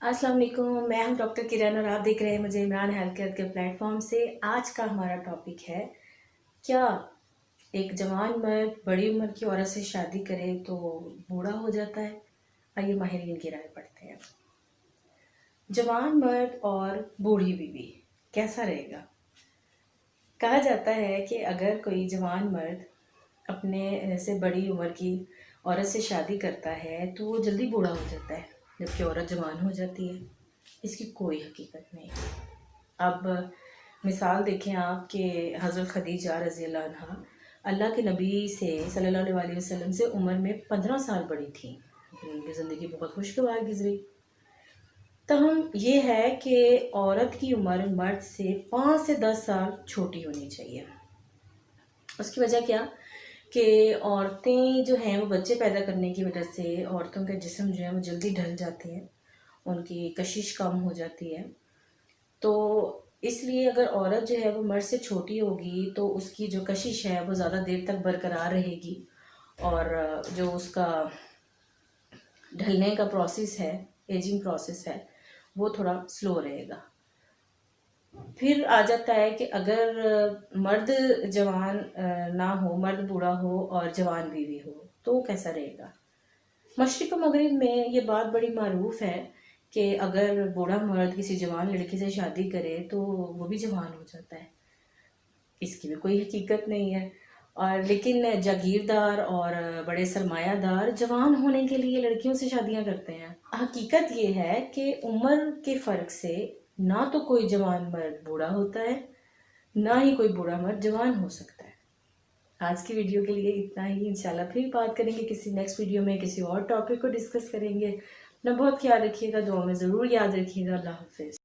अस्सलाम वालेकुम, मैं हूं डॉक्टर किरण और आप देख रहे हैं मुझे इमरान हेल्थ केयर के प्लेटफॉर्म से। आज का हमारा टॉपिक है, क्या एक जवान मर्द बड़ी उम्र की औरत से शादी करे तो बूढ़ा हो जाता है? आइए माहिरीन की राय पढ़ते हैं। जवान मर्द और बूढ़ी बीवी कैसा रहेगा? कहा जाता है कि अगर कोई जवान मर्द अपने से बड़ी उम्र की औरत से शादी करता है तो वो जल्दी बूढ़ा हो जाता है, जबकि औरत जवान हो जाती है। इसकी कोई हकीकत नहीं। अब मिसाल देखें आप कि हज़रत खदीजा रज़ी अल्लाह अन्हा अल्लाह के नबी से सल्लल्लाहु अलैहि वसल्लम से उम्र में 15 साल बड़ी थी, लेकिन उनकी ज़िंदगी बहुत खुशगवार गुजरी। तहम ये है कि औरत की उम्र मर्द से 5 से 10 साल छोटी होनी चाहिए। उसकी वजह क्या कि औरतें जो हैं वो बच्चे पैदा करने की वजह से औरतों के जिस्म जो है वो जल्दी ढल जाते हैं, उनकी कशिश कम हो जाती है। तो इसलिए अगर औरत जो है वो मर्द से छोटी होगी तो उसकी जो कशिश है वो ज़्यादा देर तक बरकरार रहेगी और जो उसका ढलने का प्रोसेस है, एजिंग प्रोसेस है, वो थोड़ा स्लो रहेगा। फिर आ जाता है कि अगर मर्द जवान ना हो, मर्द बूढ़ा हो और जवान बीवी हो तो वो कैसा रहेगा? मशरिक़ व मगरिब में ये बात बड़ी मारूफ है कि अगर बूढ़ा मर्द किसी जवान लड़की से शादी करे तो वो भी जवान हो जाता है। इसकी भी कोई हकीकत नहीं है। और लेकिन जागीरदार और बड़े सरमायादार जवान होने के लिए लड़कियों से शादियां करते हैं। हकीकत ये है कि उम्र के फ़र्क से ना तो कोई जवान मर्द बूढ़ा होता है, ना ही कोई बूढ़ा मर्द जवान हो सकता है। आज की वीडियो के लिए इतना ही। इंशाल्लाह फिर बात करेंगे किसी नेक्स्ट वीडियो में, किसी और टॉपिक को डिस्कस करेंगे। अपना बहुत ख्याल रखिएगा, दुआ में ज़रूर याद रखिएगा। अल्लाह हाफ़िज़।